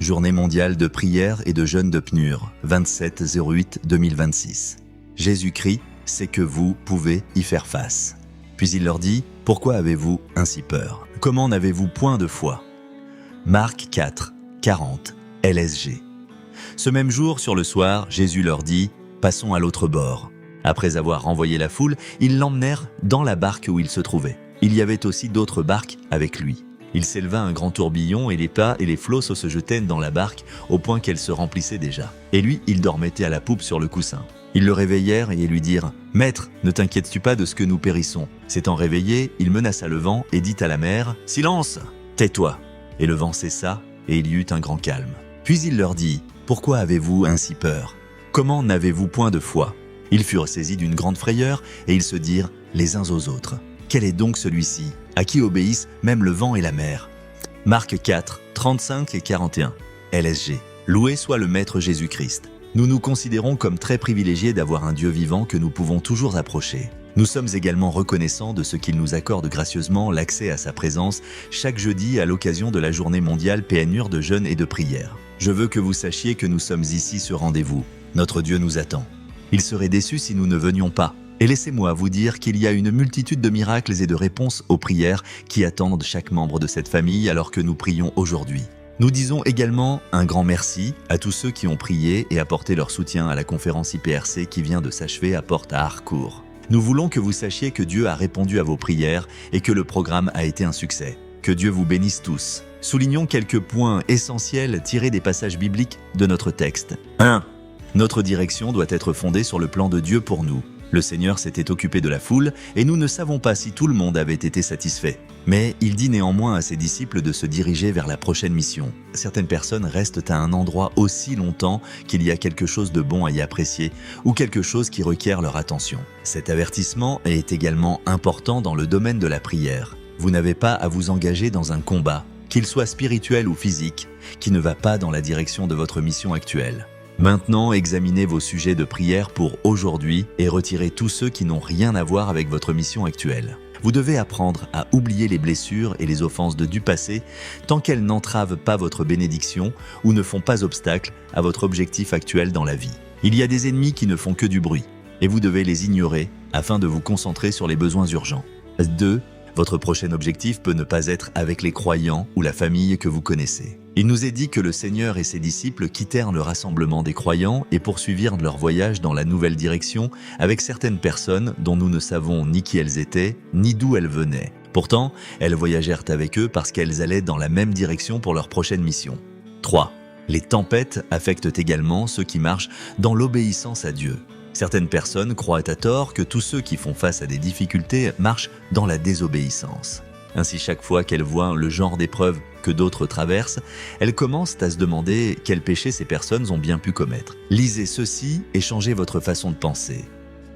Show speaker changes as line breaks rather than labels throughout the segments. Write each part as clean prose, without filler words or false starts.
Journée mondiale de prière et de jeûne de Pnur, 27-08-2026. Jésus-Christ sait que vous pouvez y faire face. Puis il leur dit, « Pourquoi avez-vous ainsi peur? Comment n'avez-vous point de foi ?» Marc 4, 40, LSG. Ce même jour, sur le soir, Jésus leur dit, « Passons à l'autre bord. » Après avoir renvoyé la foule, ils l'emmenèrent dans la barque où il se trouvait. Il y avait aussi d'autres barques avec lui. Il s'éleva un grand tourbillon et les pas et les flots se jetaient dans la barque au point qu'elle se remplissait déjà. Et lui, il dormait à la poupe sur le coussin. Ils le réveillèrent et lui dirent « Maître, ne t'inquiètes-tu pas de ce que nous périssons ?» S'étant réveillé, il menaça le vent et dit à la mer « Silence, tais-toi !» Et le vent cessa et il y eut un grand calme. Puis il leur dit « Pourquoi avez-vous ainsi peur? Comment n'avez-vous point de foi ?» Ils furent saisis d'une grande frayeur et ils se dirent les uns aux autres « Quel est donc celui-ci, à qui obéissent même le vent et la mer ?» Marc 4, 35 et 41, LSG. Loué soit le Maître Jésus-Christ. Nous nous considérons comme très privilégiés d'avoir un Dieu vivant que nous pouvons toujours approcher. Nous sommes également reconnaissants de ce qu'il nous accorde gracieusement l'accès à sa présence chaque jeudi à l'occasion de la journée mondiale Pnur de jeûne et de prière. Je veux que vous sachiez que nous sommes ici ce rendez-vous. Notre Dieu nous attend. Il serait déçu si nous ne venions pas. Et laissez-moi vous dire qu'il y a une multitude de miracles et de réponses aux prières qui attendent chaque membre de cette famille alors que nous prions aujourd'hui. Nous disons également un grand merci à tous ceux qui ont prié et apporté leur soutien à la conférence IPRC qui vient de s'achever à Porte à Harcourt. Nous voulons que vous sachiez que Dieu a répondu à vos prières et que le programme a été un succès. Que Dieu vous bénisse tous. Soulignons quelques points essentiels tirés des passages bibliques de notre texte. 1. Notre direction doit être fondée sur le plan de Dieu pour nous. Le Seigneur s'était occupé de la foule et nous ne savons pas si tout le monde avait été satisfait. Mais il dit néanmoins à ses disciples de se diriger vers la prochaine mission. Certaines personnes restent à un endroit aussi longtemps qu'il y a quelque chose de bon à y apprécier ou quelque chose qui requiert leur attention. Cet avertissement est également important dans le domaine de la prière. Vous n'avez pas à vous engager dans un combat, qu'il soit spirituel ou physique, qui ne va pas dans la direction de votre mission actuelle. Maintenant, examinez vos sujets de prière pour aujourd'hui et retirez tous ceux qui n'ont rien à voir avec votre mission actuelle. Vous devez apprendre à oublier les blessures et les offenses du passé tant qu'elles n'entravent pas votre bénédiction ou ne font pas obstacle à votre objectif actuel dans la vie. Il y a des ennemis qui ne font que du bruit et vous devez les ignorer afin de vous concentrer sur les besoins urgents. 2. Votre prochain objectif peut ne pas être avec les croyants ou la famille que vous connaissez. Il nous est dit que le Seigneur et ses disciples quittèrent le rassemblement des croyants et poursuivirent leur voyage dans la nouvelle direction avec certaines personnes dont nous ne savons ni qui elles étaient, ni d'où elles venaient. Pourtant, elles voyagèrent avec eux parce qu'elles allaient dans la même direction pour leur prochaine mission. 3. Les tempêtes affectent également ceux qui marchent dans l'obéissance à Dieu. Certaines personnes croient à tort que tous ceux qui font face à des difficultés marchent dans la désobéissance. Ainsi, chaque fois qu'elles voient le genre d'épreuve que d'autres traversent, elles commencent à se demander quels péchés ces personnes ont bien pu commettre. Lisez ceci et changez votre façon de penser.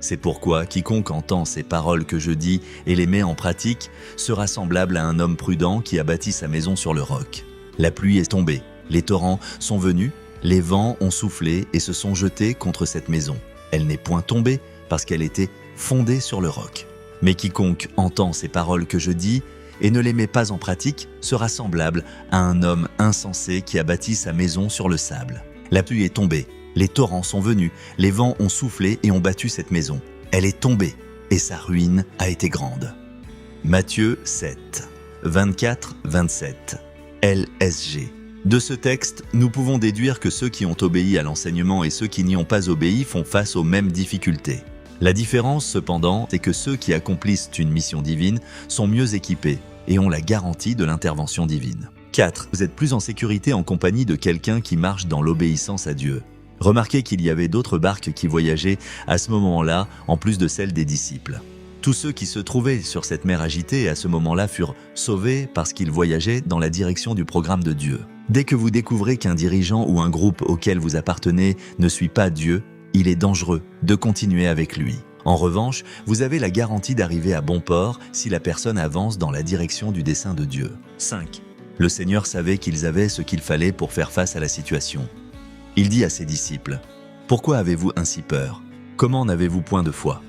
C'est pourquoi quiconque entend ces paroles que je dis et les met en pratique sera semblable à un homme prudent qui a bâti sa maison sur le roc. La pluie est tombée, les torrents sont venus, les vents ont soufflé et se sont jetés contre cette maison. Elle n'est point tombée parce qu'elle était fondée sur le roc. Mais quiconque entend ces paroles que je dis et ne les met pas en pratique sera semblable à un homme insensé qui a bâti sa maison sur le sable. La pluie est tombée, les torrents sont venus, les vents ont soufflé et ont battu cette maison. Elle est tombée et sa ruine a été grande. Matthieu 7, 24-27, LSG. De ce texte, nous pouvons déduire que ceux qui ont obéi à l'enseignement et ceux qui n'y ont pas obéi font face aux mêmes difficultés. La différence, cependant, c'est que ceux qui accomplissent une mission divine sont mieux équipés et ont la garantie de l'intervention divine. 4. Vous êtes plus en sécurité en compagnie de quelqu'un qui marche dans l'obéissance à Dieu. Remarquez qu'il y avait d'autres barques qui voyageaient à ce moment-là, en plus de celles des disciples. Tous ceux qui se trouvaient sur cette mer agitée à ce moment-là furent sauvés parce qu'ils voyageaient dans la direction du programme de Dieu. Dès que vous découvrez qu'un dirigeant ou un groupe auquel vous appartenez ne suit pas Dieu, il est dangereux de continuer avec lui. En revanche, vous avez la garantie d'arriver à bon port si la personne avance dans la direction du dessein de Dieu. 5. Le Seigneur savait qu'ils avaient ce qu'il fallait pour faire face à la situation. Il dit à ses disciples, « Pourquoi avez-vous ainsi peur? Comment n'avez-vous point de foi ?»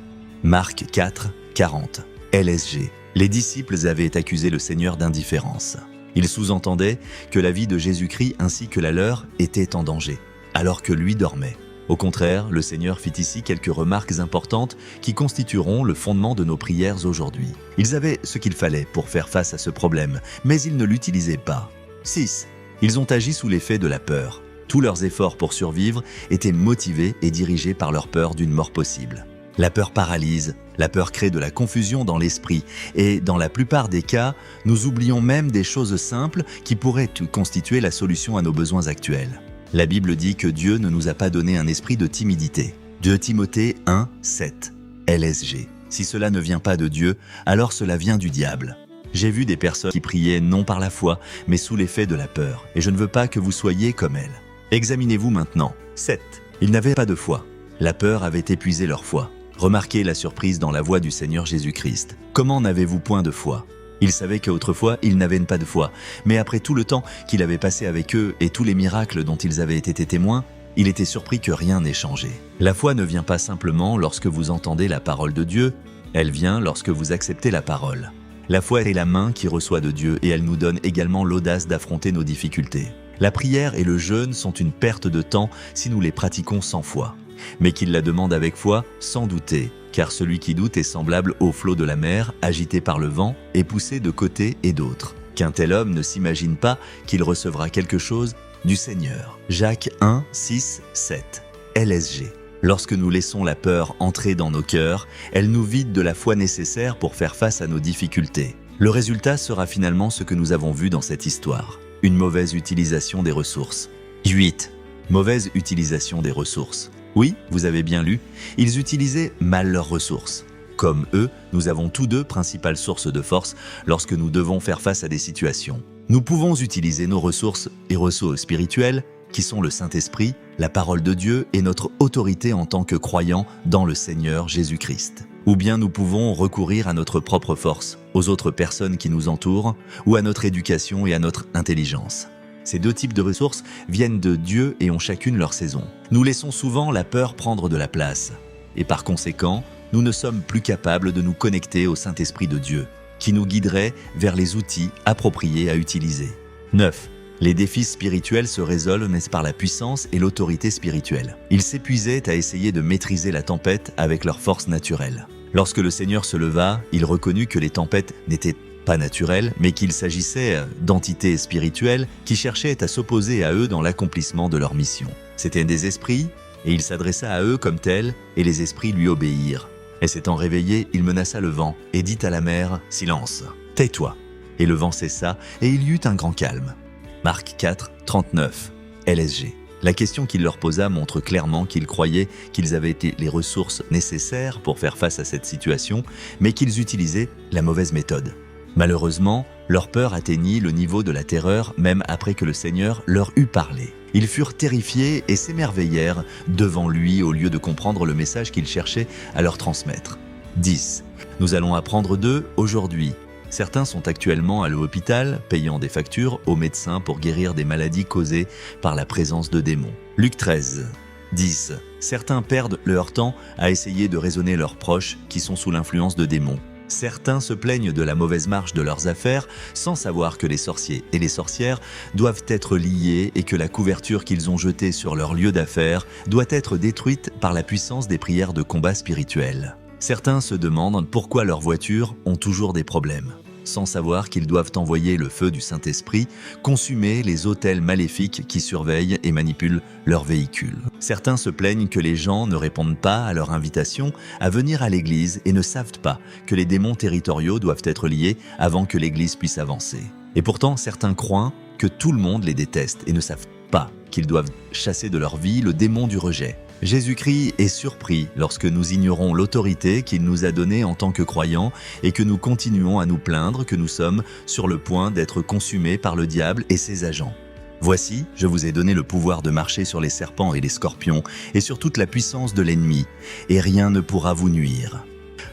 Marc 4, 40, LSG. Les disciples avaient accusé le Seigneur d'indifférence. Il sous-entendait que la vie de Jésus-Christ ainsi que la leur était en danger, alors que lui dormait. Au contraire, le Seigneur fit ici quelques remarques importantes qui constitueront le fondement de nos prières aujourd'hui. Ils avaient ce qu'il fallait pour faire face à ce problème, mais ils ne l'utilisaient pas. 6. Ils ont agi sous l'effet de la peur. Tous leurs efforts pour survivre étaient motivés et dirigés par leur peur d'une mort possible. La peur paralyse, la peur crée de la confusion dans l'esprit et dans la plupart des cas, nous oublions même des choses simples qui pourraient constituer la solution à nos besoins actuels. La Bible dit que Dieu ne nous a pas donné un esprit de timidité. 2 Timothée 1, 7, LSG. Si cela ne vient pas de Dieu, alors cela vient du diable. J'ai vu des personnes qui priaient non par la foi, mais sous l'effet de la peur, et je ne veux pas que vous soyez comme elles. Examinez-vous maintenant. 7. Ils n'avaient pas de foi. La peur avait épuisé leur foi. Remarquez la surprise dans la voix du Seigneur Jésus-Christ. Comment n'avez-vous point de foi ? Ils savaient qu'autrefois, ils n'avaient pas de foi. Mais après tout le temps qu'il avait passé avec eux et tous les miracles dont ils avaient été témoins, il était surpris que rien n'ait changé. La foi ne vient pas simplement lorsque vous entendez la parole de Dieu, elle vient lorsque vous acceptez la parole. La foi est la main qui reçoit de Dieu et elle nous donne également l'audace d'affronter nos difficultés. La prière et le jeûne sont une perte de temps si nous les pratiquons sans foi. Mais qu'il la demande avec foi, sans douter, car celui qui doute est semblable au flot de la mer, agité par le vent et poussé de côté et d'autre. Qu'un tel homme ne s'imagine pas qu'il recevra quelque chose du Seigneur. Jacques 1, 6, 7, LSG. Lorsque nous laissons la peur entrer dans nos cœurs, elle nous vide de la foi nécessaire pour faire face à nos difficultés. Le résultat sera finalement ce que nous avons vu dans cette histoire. Une mauvaise utilisation des ressources. 8. Mauvaise utilisation des ressources. Oui, vous avez bien lu, ils utilisaient mal leurs ressources. Comme eux, nous avons tous deux principales sources de force lorsque nous devons faire face à des situations. Nous pouvons utiliser nos ressources et ressources spirituelles, qui sont le Saint-Esprit, la parole de Dieu et notre autorité en tant que croyants dans le Seigneur Jésus-Christ. Ou bien nous pouvons recourir à notre propre force, aux autres personnes qui nous entourent, ou à notre éducation et à notre intelligence. Ces 2 types de ressources viennent de Dieu et ont chacune leur saison. Nous laissons souvent la peur prendre de la place. Et par conséquent, nous ne sommes plus capables de nous connecter au Saint-Esprit de Dieu, qui nous guiderait vers les outils appropriés à utiliser. 9. Les défis spirituels se résolvent par la puissance et l'autorité spirituelle. Ils s'épuisaient à essayer de maîtriser la tempête avec leur force naturelle. Lorsque le Seigneur se leva, il reconnut que les tempêtes n'étaient pas naturelles, mais qu'il s'agissait d'entités spirituelles qui cherchaient à s'opposer à eux dans l'accomplissement de leur mission. C'étaient des esprits, et il s'adressa à eux comme tels, et les esprits lui obéirent. Et s'étant réveillé, il menaça le vent, et dit à la mer, « Silence, tais-toi !» Et le vent cessa, et il y eut un grand calme. Marc 4, 39, LSG. La question qu'il leur posa montre clairement qu'ils croyaient qu'ils avaient les ressources nécessaires pour faire face à cette situation, mais qu'ils utilisaient la mauvaise méthode. Malheureusement, leur peur atteignit le niveau de la terreur même après que le Seigneur leur eut parlé. Ils furent terrifiés et s'émerveillèrent devant lui au lieu de comprendre le message qu'il cherchait à leur transmettre. 10. Nous allons apprendre d'eux aujourd'hui. Certains sont actuellement à l'hôpital, payant des factures aux médecins pour guérir des maladies causées par la présence de démons. Luc 13, 10. Certains perdent leur temps à essayer de raisonner leurs proches qui sont sous l'influence de démons. Certains se plaignent de la mauvaise marche de leurs affaires sans savoir que les sorciers et les sorcières doivent être liés et que la couverture qu'ils ont jetée sur leur lieu d'affaires doit être détruite par la puissance des prières de combat spirituel. Certains se demandent pourquoi leurs voitures ont toujours des problèmes, sans savoir qu'ils doivent envoyer le feu du Saint-Esprit, consumer les autels maléfiques qui surveillent et manipulent leurs véhicules. Certains se plaignent que les gens ne répondent pas à leur invitation à venir à l'église et ne savent pas que les démons territoriaux doivent être liés avant que l'église puisse avancer. Et pourtant, certains croient que tout le monde les déteste et ne savent pas qu'ils doivent chasser de leur vie le démon du rejet. Jésus-Christ est surpris lorsque nous ignorons l'autorité qu'il nous a donnée en tant que croyants et que nous continuons à nous plaindre que nous sommes sur le point d'être consumés par le diable et ses agents. Voici, je vous ai donné le pouvoir de marcher sur les serpents et les scorpions et sur toute la puissance de l'ennemi, et rien ne pourra vous nuire.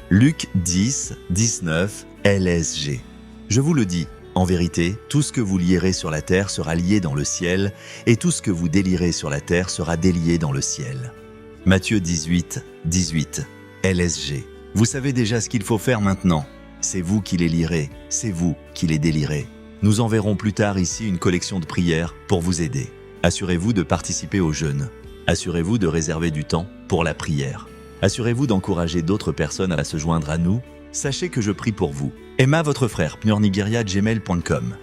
Luc 10, 19, LSG. Je vous le dis, en vérité, tout ce que vous lierez sur la terre sera lié dans le ciel, et tout ce que vous délierez sur la terre sera délié dans le ciel. Matthieu 18, 18, LSG. Vous savez déjà ce qu'il faut faire maintenant. C'est vous qui les lirez, c'est vous qui les délirez. Nous enverrons plus tard ici une collection de prières pour vous aider. Assurez-vous de participer au jeûne. Assurez-vous de réserver du temps pour la prière. Assurez-vous d'encourager d'autres personnes à se joindre à nous. Sachez que je prie pour vous. Emma, votre frère, pnurnigeria@gmail.com